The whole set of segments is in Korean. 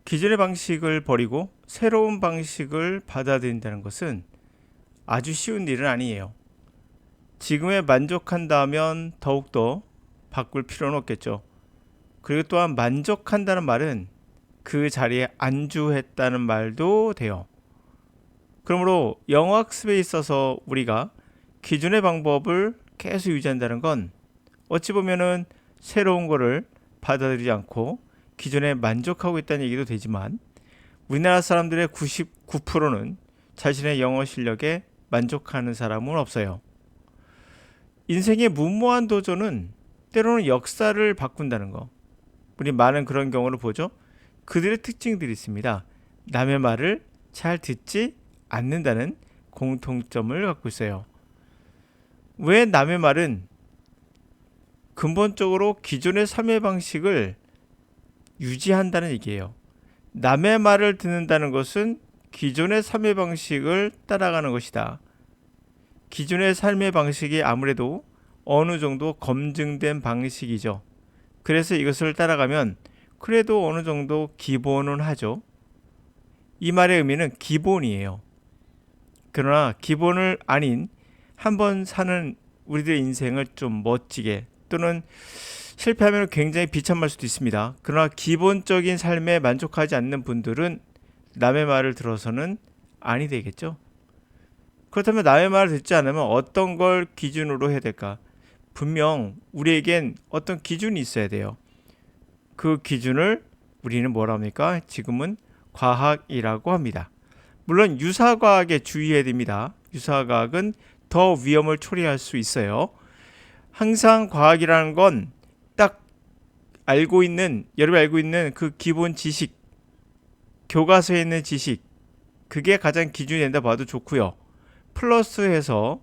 기존의 방식을 버리고 새로운 방식을 받아들인다는 것은 아주 쉬운 일은 아니에요. 지금에 만족한다면 더욱더 바꿀 필요는 없겠죠. 그리고 또한 만족한다는 말은 그 자리에 안주했다는 말도 돼요. 그러므로 영어 학습에 있어서 우리가 기존의 방법을 계속 유지한다는 건 어찌 보면은 새로운 거를 받아들이지 않고 기존에 만족하고 있다는 얘기도 되지만, 우리나라 사람들의 99%는 자신의 영어 실력에 만족하는 사람은 없어요. 인생의 무모한 도전은 때로는 역사를 바꾼다는 거. 우리 많은 그런 경우를 보죠. 그들의 특징들이 있습니다. 남의 말을 잘 듣지 않는다는 공통점을 갖고 있어요. 왜 남의 말은 근본적으로 기존의 삶의 방식을 유지한다는 얘기예요. 남의 말을 듣는다는 것은 기존의 삶의 방식을 따라가는 것이다. 기존의 삶의 방식이 아무래도 어느 정도 검증된 방식이죠. 그래서 이것을 따라가면 그래도 어느 정도 기본은 하죠. 이 말의 의미는 기본이에요. 그러나 기본을 아닌 한번 사는 우리들의 인생을 좀 멋지게, 또는 실패하면 굉장히 비참할 수도 있습니다. 그러나 기본적인 삶에 만족하지 않는 분들은 남의 말을 들어서는 아니 되겠죠. 그렇다면 남의 말을 듣지 않으면 어떤 걸 기준으로 해야 될까? 분명 우리에겐 어떤 기준이 있어야 돼요. 그 기준을 우리는 뭐라 합니까? 지금은 과학이라고 합니다. 물론 유사과학에 주의해야 됩니다. 유사과학은 더 위험을 초래할 수 있어요. 항상 과학이라는 건 딱 여러분이 알고 있는 그 기본 지식, 교과서에 있는 지식, 그게 가장 기준이 된다 봐도 좋고요. 플러스해서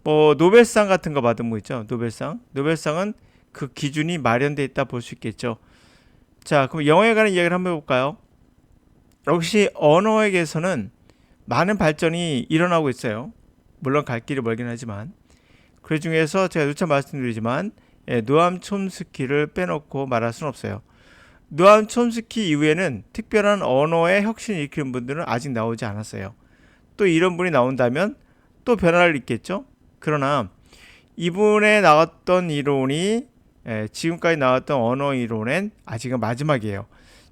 뭐 노벨상 같은 거 받은 거 있죠. 노벨상은 그 기준이 마련되어 있다 볼 수 있겠죠. 자, 그럼 영어에 관한 이야기를 한번 해볼까요? 역시 언어에게서는 많은 발전이 일어나고 있어요. 물론 갈 길이 멀긴 하지만, 그 중에서 제가 누차 말씀드리지만 노암 촘스키를 빼놓고 말할 수는 없어요. 노암 촘스키 이후에는 특별한 언어의 혁신을 일으키는 분들은 아직 나오지 않았어요. 또 이런 분이 나온다면 또 변화를 있겠죠. 그러나 이분의 나왔던 이론이 지금까지 나왔던 언어 이론엔 아직은 마지막이에요.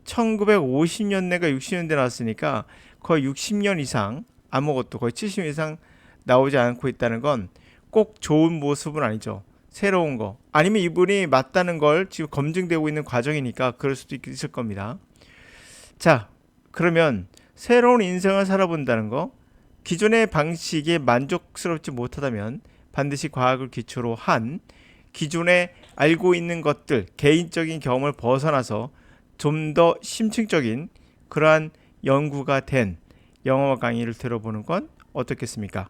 1950년대가 60년대 나왔으니까 거의 60년 이상, 아무것도 거의 70년 이상 나오지 않고 있다는 건 꼭 좋은 모습은 아니죠. 새로운 거, 아니면 이분이 맞다는 걸 지금 검증되고 있는 과정이니까 그럴 수도 있을 겁니다. 자, 그러면 새로운 인생을 살아본다는 거, 기존의 방식에 만족스럽지 못하다면 반드시 과학을 기초로 한 기존에 알고 있는 것들, 개인적인 경험을 벗어나서 좀 더 심층적인 그러한 연구가 된 영어 강의를 들어보는 건 어떻겠습니까?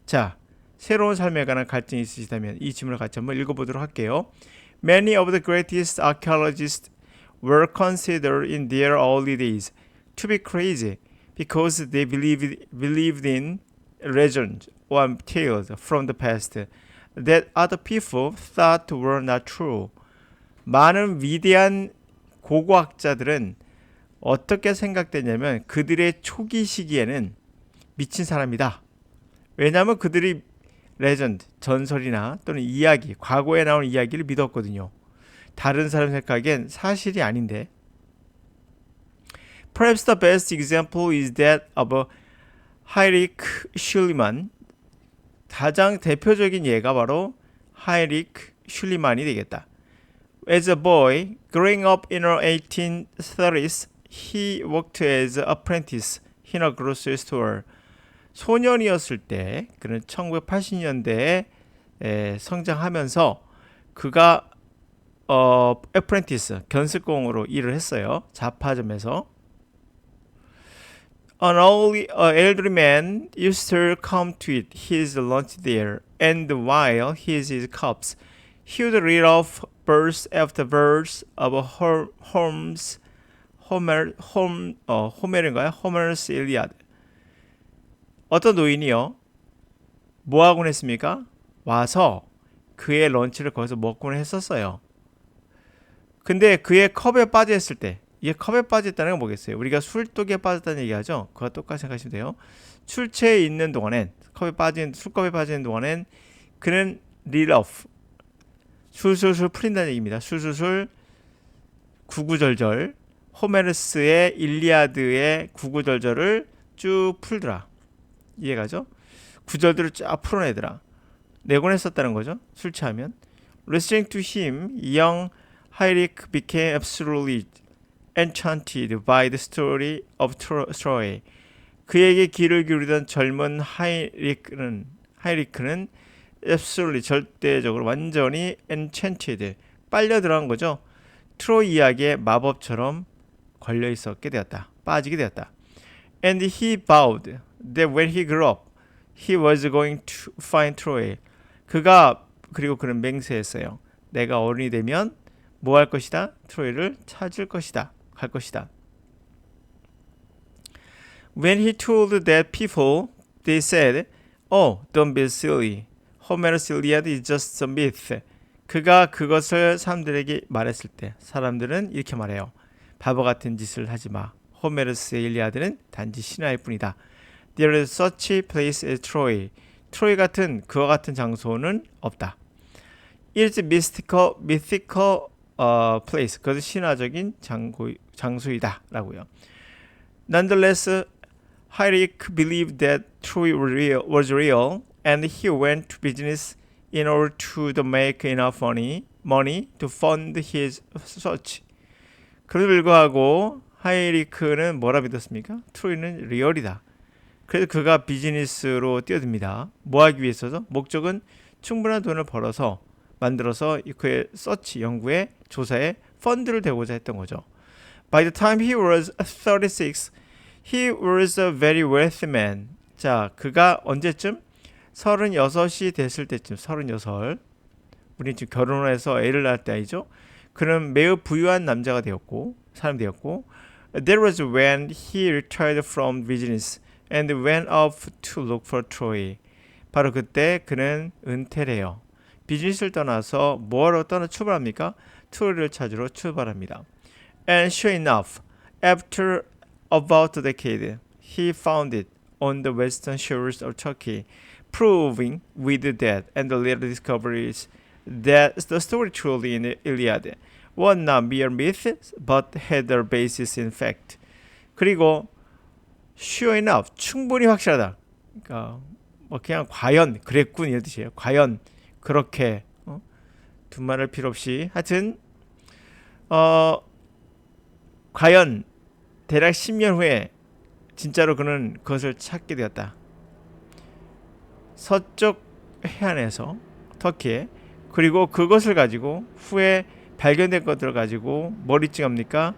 자, 새로운 삶에 관한 갈증이 있으시다면 이 질문을 같이 한번 읽어보도록 할게요. Many of the greatest archaeologists were considered in their early days to be crazy because they believed in legends or tales from the past that other people thought were not true. 많은 위대한 고고학자들은 어떻게 생각되냐면 그들의 초기 시기에는 미친 사람이다. 왜냐하면 그들이 레전드, 전설이나 또는 이야기, 과거에 나온 이야기를 믿었거든요. 다른 사람 생각하기엔 사실이 아닌데. Perhaps the best example is that of Heinrich Schliemann. 가장 대표적인 예가 바로 하이리크 슐리만이 되겠다. As a boy, growing up in the 1830s, he worked as an apprentice in a grocery store. 소년이었을 때, 그는 1980년대에 성장하면서 그가 apprentice, 견습공으로 일을 했어요. 잡화점에서. An elderly man used to come to eat his lunch there, and while he ate his cups, he would read off verse after verse of Homer's Iliad. 어떤 노인이요, 뭐 하곤 했습니까? 와서 그의 런치를 거기서 먹곤 했었어요. 근데 그의 컵에 빠져 있을 때, 이게 컵에 빠졌다는 건 뭐겠어요? 우리가 술독에 빠졌다는 얘기하죠. 그와 똑같이 생각하시면 돼요. 술체에 있는 동안엔 술컵에 빠지는 동안엔 그는 reel off 술술술 풀린다는 얘기입니다. 술술술 구구절절 호메르스의 일리아드의 구구절절을 쭉 풀더라. 이해가죠? 구절들을 쫙 풀어내더라. 내곤했었다는 거죠. 술 취하면. Listening to him, young Heinrich became absolutely enchanted by the story of Troy. 그에게 귀를 기울이던 젊은 하이리크는 absolutely 절대적으로 완전히 enchanted 빨려 들어간 거죠. 트로이 이야기에 마법처럼 걸려 있었게 되었다. 빠지게 되었다. And he vowed that when he grew up, he was going to find Troy. 그리고 그는 맹세했어요. 내가 어른이 되면 뭐 할 것이다? 트로이를 찾을 것이다. 갈 것이다. When he told that people, they said, "Oh, don't be silly. Homer's Iliad is just a myth." 그가 그것을 사람들에게 말했을 때 사람들은 이렇게 말해요. 바보 같은 짓을 하지 마. 호메르스의 일리아드는 단지 신화일 뿐이다. There is such a place as Troy. 트로이 같은 그와 같은 장소는 없다. It is a mythical place. 그것은 신화적인 장소이다. 라고요. Nonetheless, Heinrich believed that Troy was real and he went to business in order to make enough money to fund his search. 그럼에도 불구하고 하이리크는 뭐라 믿었습니까? 트로이는 리얼이다. 그래서 그가 비즈니스로 뛰어듭니다. 뭐 하기 위해서죠? 목적은 충분한 돈을 만들어서 그의 서치, 연구에, 조사에 펀드를 대고자 했던 거죠. By the time he was 36, he was a very wealthy man. 자, 그가 언제쯤? 36이 됐을 때쯤, 36. 우리 지금 결혼을 해서 애를 낳을 때 아니죠? 그는 매우 부유한 남자가 사람 되었고, That was when he retired from business and went off to look for Troy. 바로 그때 그는 은퇴를 해요. 비즈니스를 떠나서 뭐하러 출발합니까? 트로이를 찾으러 출발합니다. And sure enough, after about a decade, he found it on the western shores of Turkey, proving with that and the later discoveries that the story truly in the Iliad was not mere myth, but had a basis in fact. 그리고 sure enough, 충분히 확실하다. 그러니까 뭐 그냥 과연 그랬군 이런 뜻이에요. 과연 그렇게 두말할 필요 없이 하여튼 과연 대략 10년 후에 진짜로 그는 그것을 찾게 되었다. 서쪽 해안에서 터키에 그리고 그것을 가지고 후에 발견된 것들을 가지고 뭘 찍합니까?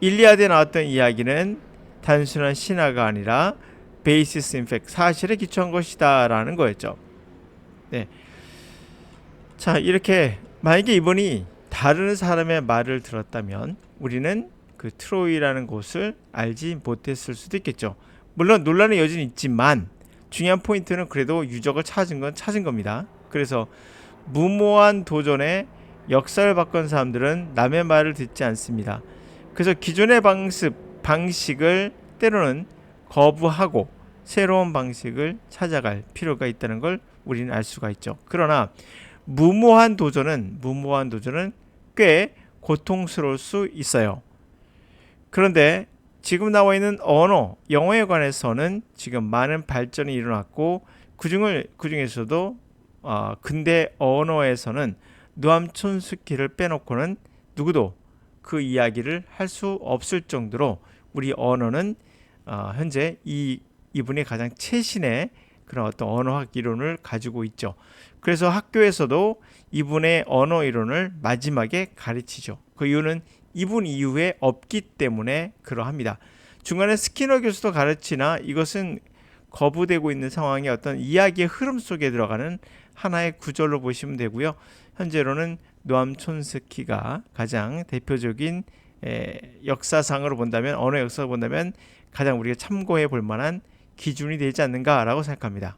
일리아드에 나왔던 이야기는 단순한 신화가 아니라 베이시스 인팩 사실에 기초한 것이다 라는 거였죠. 네. 자, 이렇게 만약에 이분이 다른 사람의 말을 들었다면 우리는 그 트로이라는 곳을 알지 못했을 수도 있겠죠. 물론 논란의 여지는 있지만 중요한 포인트는 그래도 유적을 찾은 겁니다. 그래서 무모한 도전에 역사를 바꾼 사람들은 남의 말을 듣지 않습니다. 그래서 기존의 방식을 때로는 거부하고 새로운 방식을 찾아갈 필요가 있다는 걸 우리는 알 수가 있죠. 그러나 무모한 도전은 꽤 고통스러울 수 있어요. 그런데 지금 나와 있는 영어에 관해서는 지금 많은 발전이 일어났고 그중에서도 근대 언어에서는 노암 촌스키를 빼놓고는 누구도 그 이야기를 할 수 없을 정도로 우리 언어는 현재 이분이 가장 최신의 그런 어떤 언어학 이론을 가지고 있죠. 그래서 학교에서도 이분의 언어 이론을 마지막에 가르치죠. 그 이유는 이분 이후에 없기 때문에 그러합니다. 중간에 스키너 교수도 가르치나 이것은 거부되고 있는 상황의 어떤 이야기의 흐름 속에 들어가는 하나의 구절로 보시면 되고요. 현재로는 노암 촌스키가 가장 대표적인 역사상으로 본다면 언어 역사로 본다면 가장 우리가 참고해 볼 만한 기준이 되지 않는가라고 생각합니다.